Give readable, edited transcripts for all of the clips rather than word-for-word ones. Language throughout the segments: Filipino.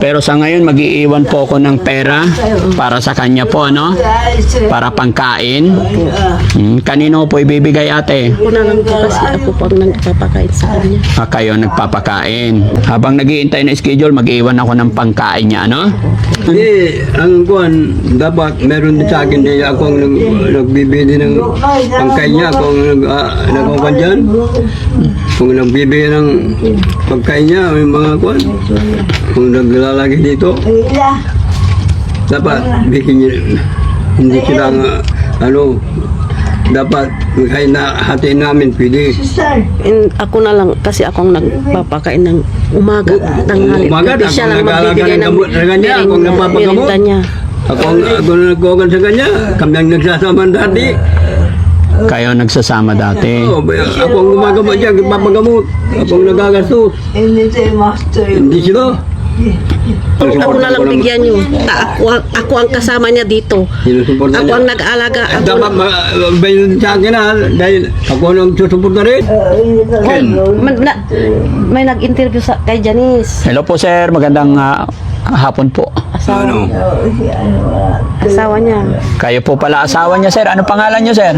Pero sa ngayon, mag-iiwan po ako ng pera para sa kanya po, ano? Para pangkain. Kanino po ibibigay, ate? Ako na lang po kasi ako po ang nagpapakain sa kanya. Kayo nagpapakain. Habang naghihintay na schedule, mag-iwan ako ng pangkain niya, ano? Hindi, ang kuhan, dapat meron din sa akin din ako ang nagbibili ng pangkain niya, ako ang nagkuhan dyan. Kung nagbibili ng pagkain niya, may mga kuhan, kung naglalagay dito, dapat bigyan niya, hindi sila dapat kahit na hatiin namin, pwede. And ako na lang kasi ako ang nagpapakain ng umaga, tanghali. Umaga, Gabi siya lang ako magbibigay ng gamot sa kanya, ako ang nagpapagamot. merienda niya. Ako ang nagkuhan sa kanya, kami ang nagsasama dati. Kayo nagsasama dati. Ako ang gumagamot dyan, nagpapagamot. Ako ang nagagastos. Hindi sila. Ako na lang bigyan niyo. Ako ang kasama niya dito. Sinusuporta Ako niya. ang nag-aalaga. Dapat bayan sa akin dahil ako ang susuporta rin. Ken. May nag-interview kay Janice. Hello po, sir. Magandang hapon po. Ano? Asawa niya. Kayo po pala asawa niya, sir. Ano pangalan niyo, sir?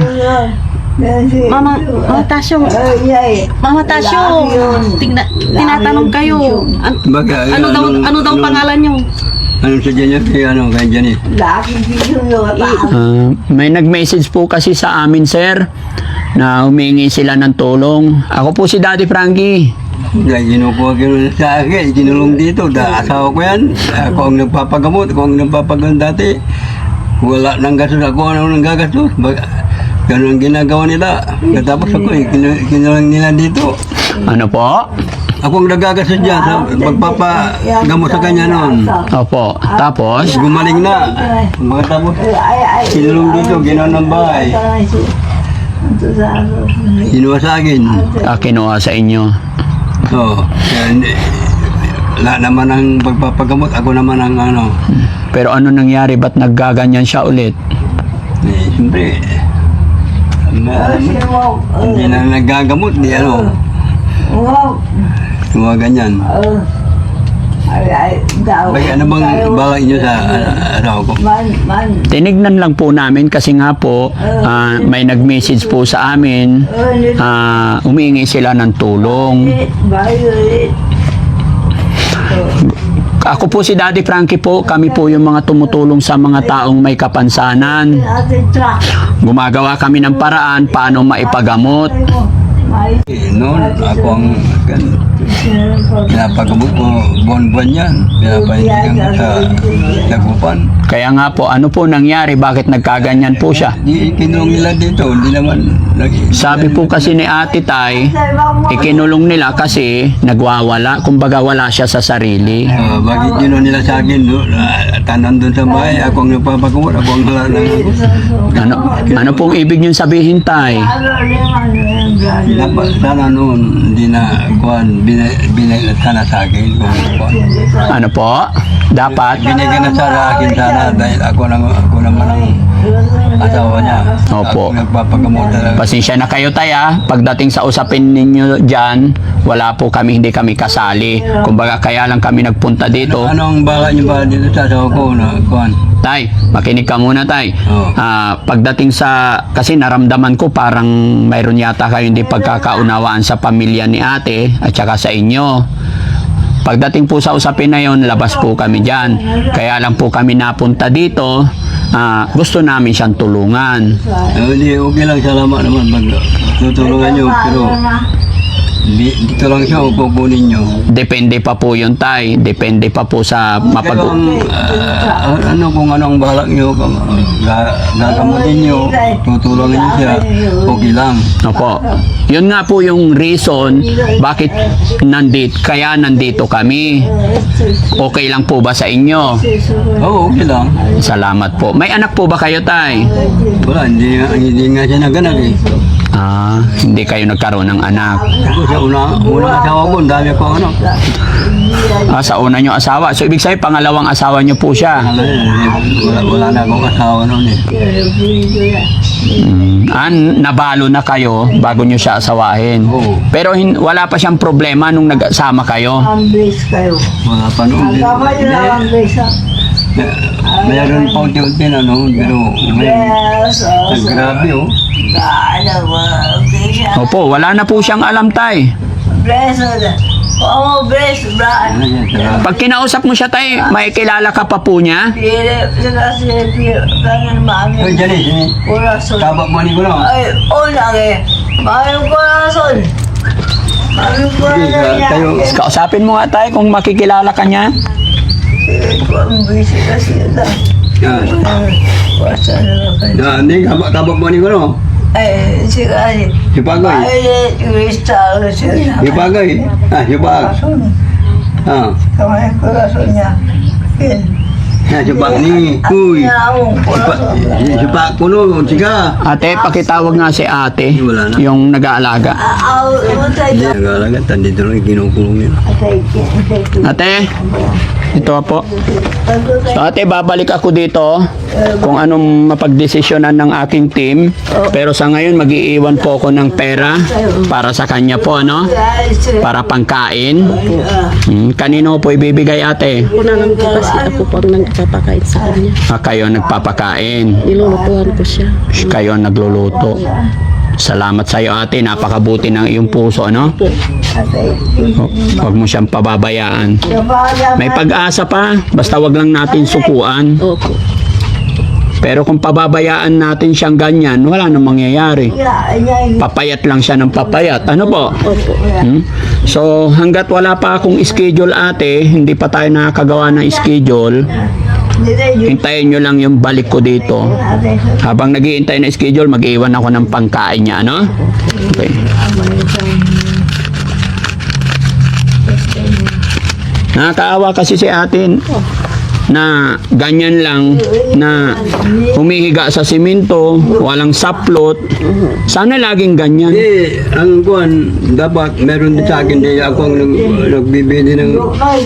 Mama Tasyong. Mama Tasyong. Tinatanong kayo. Ano daw pangalan niyo? Ano sa dyan niya? Kaya dyan eh. May nag-message po kasi sa amin, sir, na humingi sila ng tulong. Ako po si Daddy Frankie. Dahil ginukuha sa akin, ginulong dito. Asawa ko yan. Ako ang nagpapagamot. Ako ang nagpapagamot dati. Wala nang gastos ako. Ano nang gagastos? Ganun ang ginagawa nila. Tapos ako kinulang nila dito. Ano po? Ako ang nagagastos dyan sa magpapagamot sa kanya noon. Opo. Tapos, Gumaling na. Tapos kinulong dito, ginawa ng bahay. Kinuha sa akin. kinuha sa inyo. Oo. Wala naman ang pagpapagamot. Ako naman ang Pero ano nangyari? Ba't naggaganyan siya ulit? Siyempre. Hindi na nagagamot. Di Mga ganyan. Ano bang balak niyo sa asawa ko? Tinignan lang po namin kasi nga po may nag-message po sa amin, humingi sila ng tulong. Ako po si Daddy Frankie po, kami po yung mga tumutulong sa mga taong may kapansanan. Gumagawa kami ng paraan paano maipagamot. Noon, ako ang pinapagamot ko buwan-buwan yan. Pinapahindigan ko sa lagupan. Kaya nga po, ano po nangyari? Bakit nagkaganyan po siya? Di kinulong nila dito, hindi naman Sabi po kasi ni Ate Tay, ikinulong nila kasi nagwawala, kumbaga wala siya sa sarili. bakit yun nila sa akin, no? Tanan doon sa bahay, ako ang nagpapagamot, ako ang hala ng... Ano pong ibig niyong sabihin, Tay? Dapat sana noon, hindi na kuhan, binigyan sana sa akin. Kung Ano po? Dapat? binigyan na sa akin sana dahil ako naman ang asawa niya. Opo. Ako nagpapagamot talaga. Pasensya na kayo, Tay, ha? Pagdating sa usapin ninyo dyan, wala po kami, hindi kami kasali. Kumbaga, kaya lang kami nagpunta dito. Anong bala niyo ba dito sa asawa ko na kuhan? Tay, makinig ka muna, Tay. Oo. Pagdating sa, kasi naramdaman ko parang mayroon yata kayo hindi pagkakaunawaan sa pamilya ni ate at saka sa inyo. Pagdating po sa usapin na yon, labas po kami dyan. Kaya lang po kami napunta dito, gusto namin siyang tulungan. Hindi, okay lang, salamat naman. Tutulungan niyo, pero dito lang siya, kukunin niyo. Depende pa po yun, Tay. Depende pa po sa Pero kung anong balak niyo, gagamutin niyo, tutulungan niyo siya, okay lang. Opo. Yun nga po yung reason bakit kaya nandito kami. Okay lang po ba sa inyo? Oo, okay lang. Salamat po. May anak po ba kayo, Tay? Wala, hindi nga siya naganak eh. Hindi kayo nagkaroon ng anak. Ako sa unang asawa ko, ang dami ko anak. Sa una nyo asawa. So, ibig sabihin, pangalawang asawa nyo po siya. Wala na akong asawa noon eh. Nabalo na kayo bago nyo siya asawahin. Oo. Pero wala pa siyang problema nung nagsama kayo. Wala pa noon. Mayroon pa unti-unti na noon, pero grabe oh. Opo, wala na po siyang alam, tay. Pag kinausap mo siya, tay, may kilala ka pa po niya? Ay, Janice, tabak mo ni ko na. Tayo, Kausapin mo nga, tay, kung makikilala ka niya. hindi, tabak mo ni ko na. Si Pagay. Si Pagay. Si Pag. Si Pag ni. Uy. Si Pag kuno. Sige. Ate, pakitawag nga si ate, Wala na. yung nag-aalaga. Hindi, nag-aalaga. Tandito lang, kinukulong yun. Ate, ito po. So ate, babalik ako dito kung anong mapagdesisyonan ng aking team. Pero sa ngayon, mag-iiwan po ako ng pera para sa kanya po, ano? Para pangkain. Kanino po ibibigay, ate? Ako na lang po kasi ako pang nagpapakain sa kanya. Kayo nagpapakain. Nilulutuhan ko siya. Kayo nagluluto. Salamat sa iyo, ate. Napakabuti ng iyong puso, ano? Huwag mo siyang pababayaan. May pag-asa pa. Basta wag lang natin sukuan. Opo. Pero kung pababayaan natin siyang ganyan, wala nang mangyayari. Papayat lang siya ng papayat. Ano po? Opo. So, hanggat wala pa akong schedule, ate, hindi pa tayo nakakagawa ng schedule, hintayin nyo lang yung balik ko dito. Habang nag-iintay na schedule, mag-iwan ako ng pangkain niya, ano? Okay. Nakakaawa kasi si atin na ganyan lang, na humihiga sa simento, walang saplot. Sana laging ganyan. Ang kuhan, dapat meron din sa akin din ako ang nagbibili ng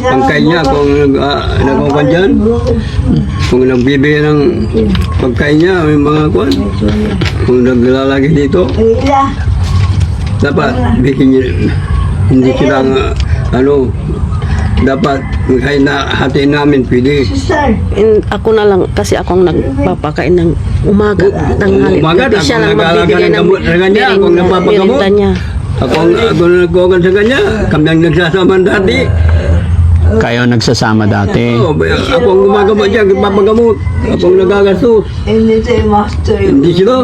pangkain niya, ako ang nagkuhan dyan. Kung nagbibili ng pagkain niya, yung mga kuhan, kung naglalagay dito, dapat bigyan niya, hindi sila dapat kahit na hatiin namin, pwede. Ako na lang kasi ako ang nagpapakain ng umaga, tanghali. Umaga, Hindi siya ako lang magbibigay nag-aalaga ng ng gamot sa kanya, ako ang nagpapagamot. merienda niya. Ako na nagkuhan sa kanya, kami ang nagsasama dati. Kayo nagsasama dati. Ako ang gumagamot dyan, papagamot. Ako ang nagagastos. Hindi sila.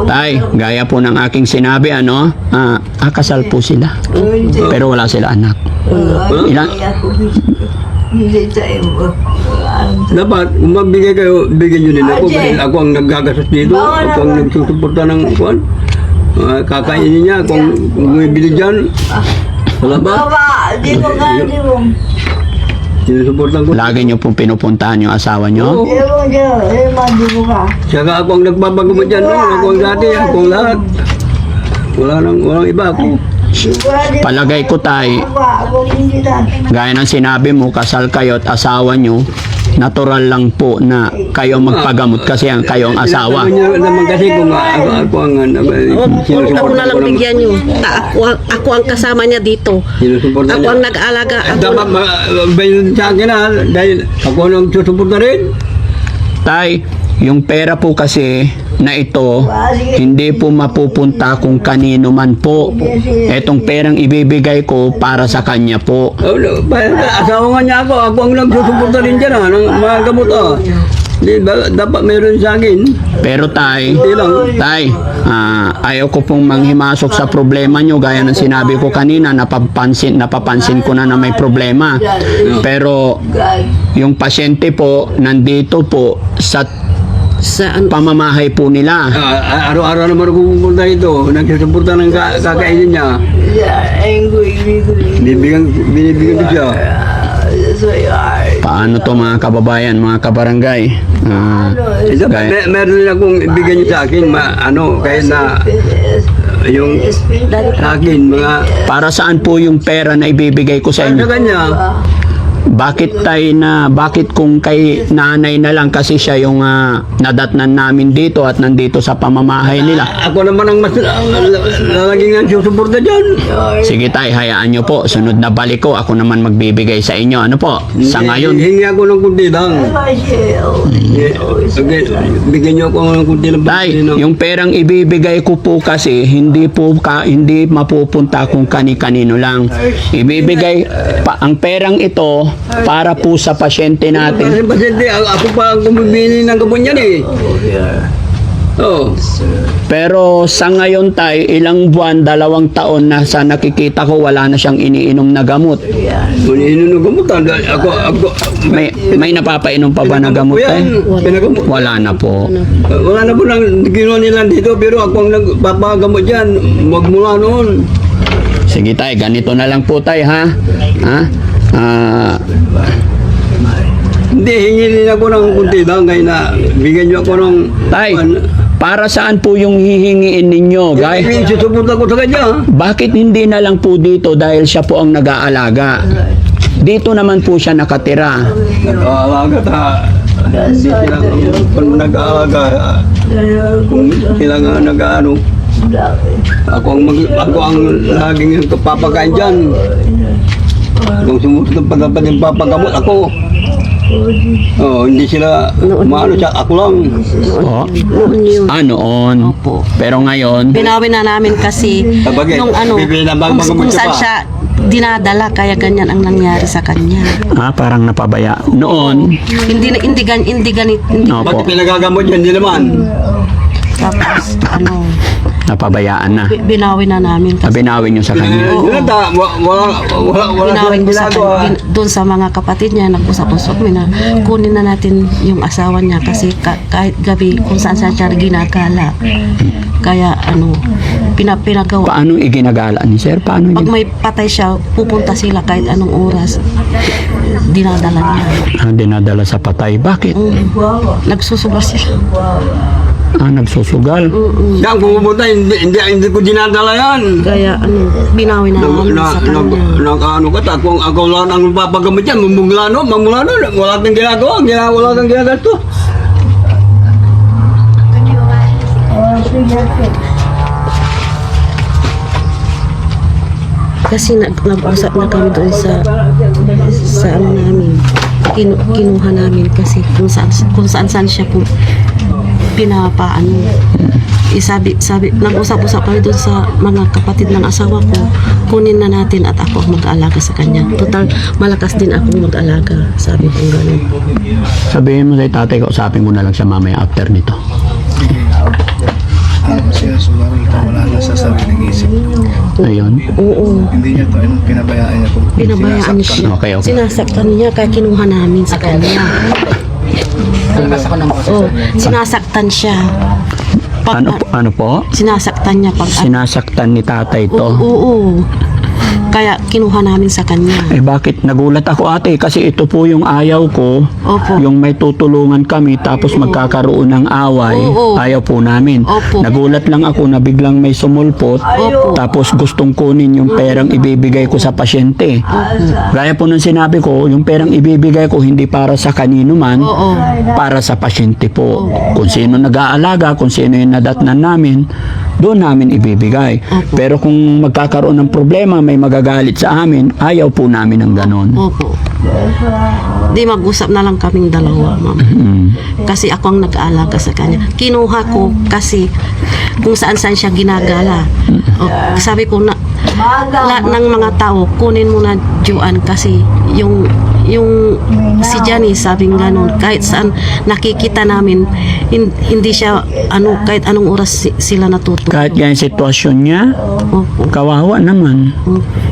Tay, gaya po ng aking sinabi, ano? Kasal po sila. Pero wala sila anak. Ilan? Dapat, kung magbigay kayo, bigyan nyo din ako. Dahil ako ang nagagastos dito. Ako ang nagsusuporta ng kuwan. Kakainin niya. Kung bumibili dyan, wala ba? Sinusuportan ko. Lagi nyo pong pinupuntahan yung asawa nyo? Saka ako ang nagpapagamot dyan. Ako ang dati, ako ang lahat. Walang iba ako. Palagay ko, tay, gaya ng sinabi mo, kasal kayo at asawa nyo, natural lang po na kayo magpagamot kasi kayo ang asawa. Naman kasi kung ako ang Ako na lang bigyan niyo. Ako ang kasama niya dito. sinusuporta Ako niya. ang nag-aalaga. Dapat bayan sa akin dahil ako ang susuporta rin. Tay, yung pera po kasi na ito, hindi po mapupunta kung kanino man po. Etong perang ibibigay ko para sa kanya po. Asawa nga niya ako ang nagsusuporta rin dyan ng mga gamot dapat mayroon sa akin. Pero tay, Hindi lang. ayaw ko pong manghimasok sa problema nyo. Gaya ng sinabi ko kanina, napapansin ko na may problema. Pero yung pasyente po, nandito po sa pamamahay po nila. Araw-araw naman ako pupunta ito. Nagsusuporta ng kakainin niya. Binibigyan ko siya. Paano to mga kababayan, mga kabarangay? Meron din akong ibigay niyo sa akin, kahit na yung sa akin, mga Para saan po yung pera na ibibigay ko sa sa inyo? kanya. Bakit kung kay nanay na lang kasi siya yung nadatnan namin dito at nandito sa pamamahay nila? Ako naman ang mas lalaging ang susuporta dyan. Sige tay, hayaan nyo po. Sunod na balik ko, ako naman magbibigay sa inyo. Ano po? Sa ngayon, Hingi ako ng kunti lang. Okay, bigyan niyo ako ng kunti lang. tay, yung perang ibibigay ko po kasi hindi mapupunta kung kani-kanino lang. Ibibigay ang perang ito para po sa pasyente natin. Kasi pasyente, ako pa ang kumibili ng gamot niyan eh. Oo. Pero sa ngayon tay, ilang buwan, 2 taon na sa nakikita ko wala na siyang iniinom na gamot. Kung ininom ng gamot, May napapainom pa ba na gamot tay? Pinagamot. Wala na po. Wala na po lang ginawa nila dito, pero ako ang nagpapagamot dyan, magmula noon. Sige tay, ganito na lang po tay ha. Hindi, hingi din ako ng kunti lang, kaya na bigyan niyo ako ng... Tay, para saan po yung hihingiin ninyo, guys? Susuporta ko sa kanya. Bakit hindi na lang po dito dahil siya po ang nag-aalaga? Dito naman po siya nakatira. Nag-aalaga ta. Hindi sila kung nag-aalaga. Kung sila nga nag-ano. Ako ang laging papakain dyan. Kung sumusunod pa dapat yung papagamot ako. Hindi sila maano siya, ako lang. Oh. Noon yun. Noon. Opo. Pero ngayon, Binawi na namin kasi Sabagay, nung bibinabang kung magamot saan ka pa. siya dinadala, kaya ganyan ang nangyari sa kanya. parang napabaya. Noon, Hindi Opo. Bakit pinagagamot yan? Hindi naman. tapos napabayaan na. binawi na namin kasi Binawin nyo sa kanya. Wala binawin ko sa ginagawa. kanya, doon sa mga kapatid niya, nag-usap-usap na kunin na natin yung asawa niya kasi kahit gabi kung saan siya ginagala. Kaya pinagawa. Paano iginagala ni sir? Paano Pag may patay siya, pupunta sila kahit anong oras. Dinadala niya. dinadala sa patay? Bakit? Nagsusugal sila. Nagsusugal. Yan, kung pumunta, hindi ko dinadala yan. Kaya binawi na namin sa kanya. Ako lang ang papagamot yan, mamulano, wala kang ginagawa, wala kang ginagawa. Kasi nag-usap na kami doon sa namin. Kinuha namin kasi kung saan siya po pinapaano. Sabi, nag-usap-usap kami doon sa mga kapatid ng asawa ko, kunin na natin at ako ang mag-aalaga sa kanya. Total, malakas din ako mag-aalaga. Sabi ko gano'n. Sabihin mo kay tatay, kausapin mo na lang siya mamaya after nito. Siya siguro wala na sa sariling isip. Ayun. Oo. Hindi niya to, pinabayaan niya po. Pinabayaan niya siya. Okay. Sinasaktan niya kaya kinuha namin sa kanya. Sinasaktan siya. Ano po? Sinasaktan niya pag Sinasaktan ni tatay to. Oo. Kaya kinuha namin sa kanya. Bakit? Nagulat ako ate kasi ito po yung ayaw ko. Opo. Yung may tutulungan kami tapos magkakaroon ng away. Oo. Ayaw po namin. Opo. Nagulat lang ako na biglang may sumulpot. Opo. Tapos gustong kunin yung perang ibibigay ko sa pasyente. Gaya po nung sinabi ko, yung perang ibibigay ko hindi para sa kanino man, Oo. para sa pasyente po. Kung sino nag-aalaga, kung sino yung nadatnan namin, doon namin ibibigay. Pero kung magkakaroon ng problema, may magagalit sa amin, ayaw po namin ng ganon. Opo. Di mag-usap na lang kaming dalawa, ma'am. Kasi ako ang nag-aalaga sa kanya. Kinuha ko kasi kung saan-saan siya ginagala. Sabi ko na lahat ng mga tao, kunin mo na Juan kasi yung si Janice sabing gano'n, kahit saan nakikita namin, hindi siya kahit anong oras sila natutulog. Kahit ganyan sitwasyon niya, Opo. kawawa naman.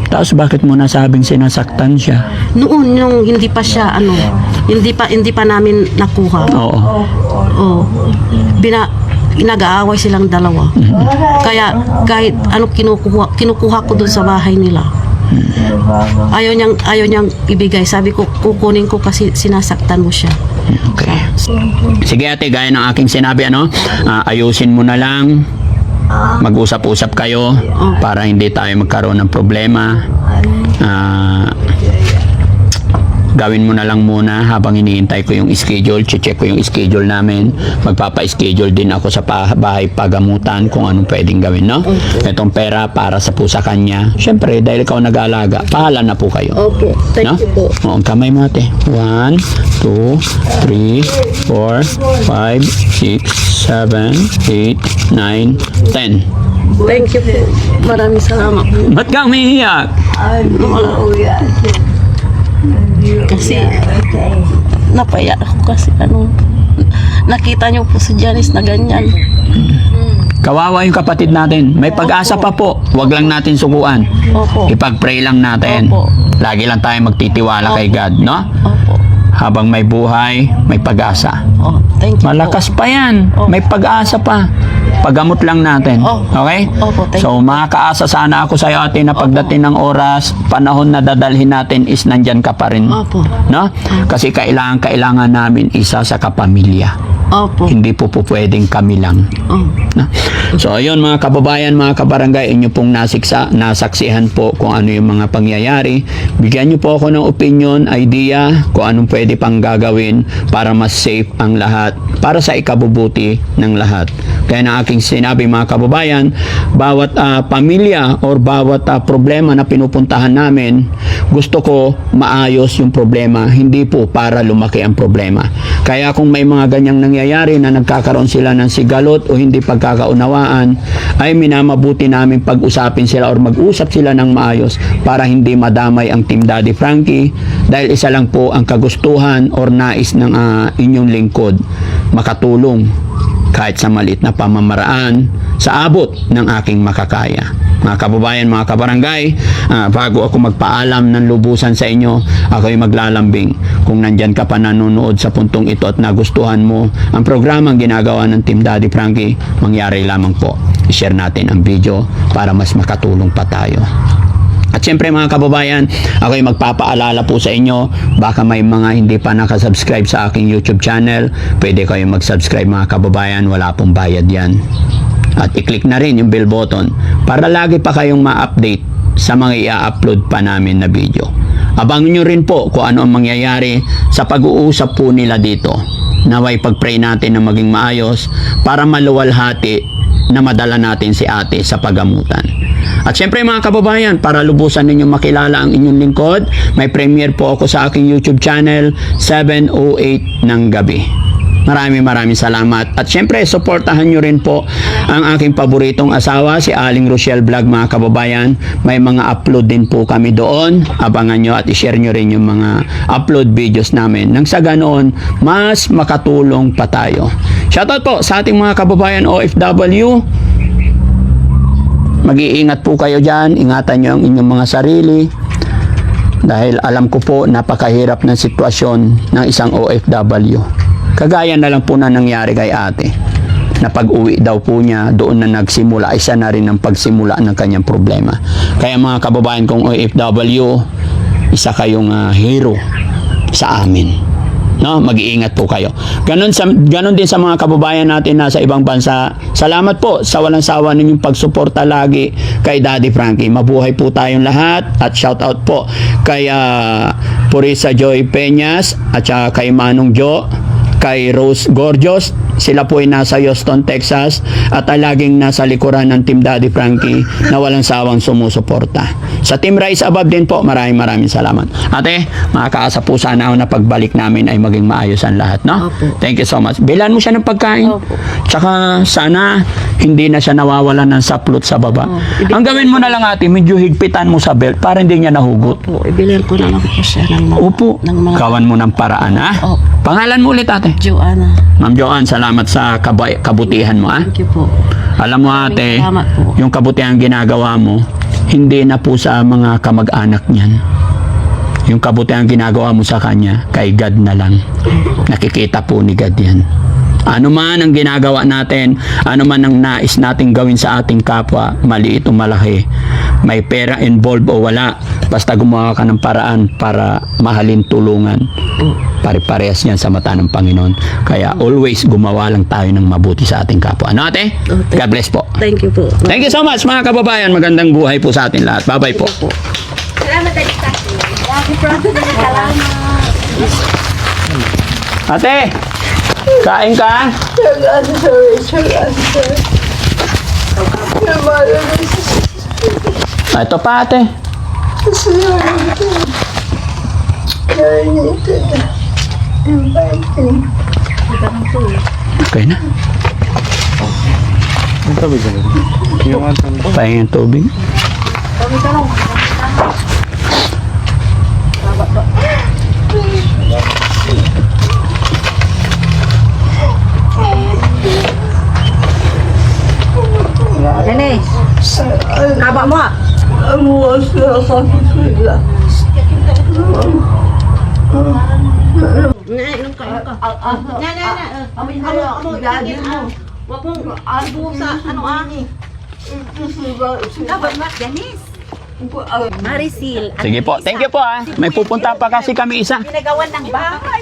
Tapos bakit mo nasabing sinasaktan siya? Noon nung hindi pa siya hindi pa namin nakuha. Oo. Oh. Nag-aaway silang dalawa. Kaya kahit kinukuha ko doon sa bahay nila. Ayaw niyang ibigay. Sabi ko, kukunin ko kasi sinasaktan mo siya. Okay. Sige ate, gaya ng aking sinabi, ayusin mo na lang. Mag-usap-usap kayo para hindi tayo magkaroon ng problema. Gawin mo na lang muna habang iniintay ko yung schedule, check ko yung schedule namin. Magpapa-schedule din ako sa bahay pagamutan kung anong pwedeng gawin, no? Itong pera para sa po sa kanya. Siyempre, dahil ikaw nag-aalaga, pahala na po kayo. Opo. Thank you po. Oo, kamay mo ate. 1, 2, 3, 4, 5, 6, 7, 8, 9, 10. Thank you po. Maraming salamat po. Ba't ka umiiyak? Kasi napaya ako kasi nakita niyo po si Janice na ganyan. Kawawa yung kapatid natin. May pag-asa pa po. Huwag lang natin sukuan. Opo. Ipag-pray lang natin. Opo. Lagi lang tayo magtitiwala kay God, no? Opo. Habang may buhay, may pag-asa. Oh, thank you Malakas po. pa yan. Opo. May pag-asa pa. Pagamot lang natin. Okay? Opo, thank So, makakaasa sana ako sa iyo ate na pagdating ng oras, panahon na dadalhin natin is nandyan ka pa rin. Opo. No? Kasi kailangan namin isa sa kapamilya. Opo. Hindi po pwedeng kami lang. Oh. No? So ayun mga kababayan, mga kabarangay, inyo pong nasaksihan po kung ano yung mga pangyayari. Bigyan nyo po ako ng opinion, idea kung anong pwede pang gagawin para mas safe ang lahat, para sa ikabubuti ng lahat. Kaya na aking sinabi mga kababayan, bawat pamilya or bawat problema na pinupuntahan namin, gusto ko maayos yung problema, hindi po para lumaki ang problema. Kaya kung may mga ganyang nangyayari na nagkakaroon sila ng sigalot o hindi pagkakaunawaan, ay minamabuti namin pag-usapin sila or mag-usap sila ng maayos para hindi madamay ang Team Daddy Frankie, dahil isa lang po ang kagustuhan or nais ng inyong lingkod, makatulong kahit sa maliit na pamamaraan sa abot ng aking makakaya. Mga kababayan, mga kabarangay, bago ako magpaalam ng lubusan sa inyo, ako'y maglalambing. Kung nandyan ka pa nanonood sa puntong ito at nagustuhan mo ang programang ginagawa ng Team Daddy Frankie, mangyari lamang po, i-share natin ang video para mas makatulong pa tayo. At syempre mga kababayan, ako'y magpapaalala po sa inyo, baka may mga hindi pa nakasubscribe sa aking YouTube channel, pwede kayong mag-subscribe mga kababayan, wala pong bayad yan. At i-click na rin yung bell button para lagi pa kayong ma-update sa mga i-upload pa namin na video. Abangan nyo rin po kung ano ang mangyayari sa pag-uusap po nila dito. Naway pag-pray natin na maging maayos para maluwalhati na madala natin si ate sa pagamutan. At syempre mga kababayan, para lubusan ninyo makilala ang inyong lingkod, may premiere po ako sa aking YouTube channel, 7:08 ng gabi. Maraming salamat. At syempre, supportahan nyo rin po ang aking paboritong asawa, si Aling Rochelle Vlog mga kababayan. May mga upload din po kami doon. Abangan nyo at i-share nyo rin yung mga upload videos namin. Nang sa ganoon, mas makatulong pa tayo. Shoutout po sa ating mga kababayan OFW. Mag-iingat po kayo dyan. Ingatan nyo ang inyong mga sarili. Dahil alam ko po, napakahirap ng sitwasyon ng isang OFW. Kagaya na lang po na nangyari kay ate, na pag-uwi daw po niya, doon na nagsimula, isa na rin ang pagsimula ng kanyang problema. Kaya mga kababayan kong OFW, isa kayong hero sa amin. No, mag-iingat po kayo. Ganon din sa mga kababayan natin na sa ibang bansa. Salamat po sa walang sawa ninyong pagsuporta lagi kay Daddy Frankie. Mabuhay po tayong lahat at shout out po kay Purisa Joy Peñas at saka kay Manong Jo, kay Rose Gorgeous. Sila po ay nasa Houston, Texas at laging nasa likuran ng Team Daddy Frankie na walang sawang sumusuporta. Sa Team Rise Above din po, maraming salamat. Ate, makakaasa po sana ako na pagbalik namin ay maging maayos ang lahat, no? Opo. Thank you so much. Bilan mo siya ng pagkain. Opo. Tsaka sana hindi na siya nawawalan ng saplot sa baba. Opo. Ang gawin mo na lang ate, medyo higpitan mo sa belt para hindi niya nahugot. Opo, ibilan ko na lang po siya ng mga... Upo, Ng mga... gawan mo ng paraan, ha? Opo. Pangalan mo ulit ate. Joanna. Ma'am Joanne, salamat sa kabutihan mo, ha? Thank you po. Alam mo ate, Salamat po. yung kabutihan ginagawa mo, hindi na po sa mga kamag-anak niyan. Yung kabutihan ginagawa mo sa kanya, kay God na lang. Nakikita po ni God yan. Ano man ang ginagawa natin, ano man ang nais nating gawin sa ating kapwa, maliit o malaki, may pera involved o wala, basta gumawa ka ng paraan para mahalin, tulungan. Pare-parehas yan sa mata ng Panginoon. Kaya always gumawa lang tayo ng mabuti sa ating kapwa. Ano ate? God bless po. Thank you po. Thank you so much mga kababayan. Magandang buhay po sa atin lahat. Bye-bye po. Ate, kain ka? Ito pa ate. Okay na. Pahingin tubig. Nene, kaba mo ah. Inom ka. Wag mong albo sa ano Dapat mas Janice. Marisil. Sige po. Thank you po ah. May pupunta pa kasi kami isa. Pinagawan ng bahay.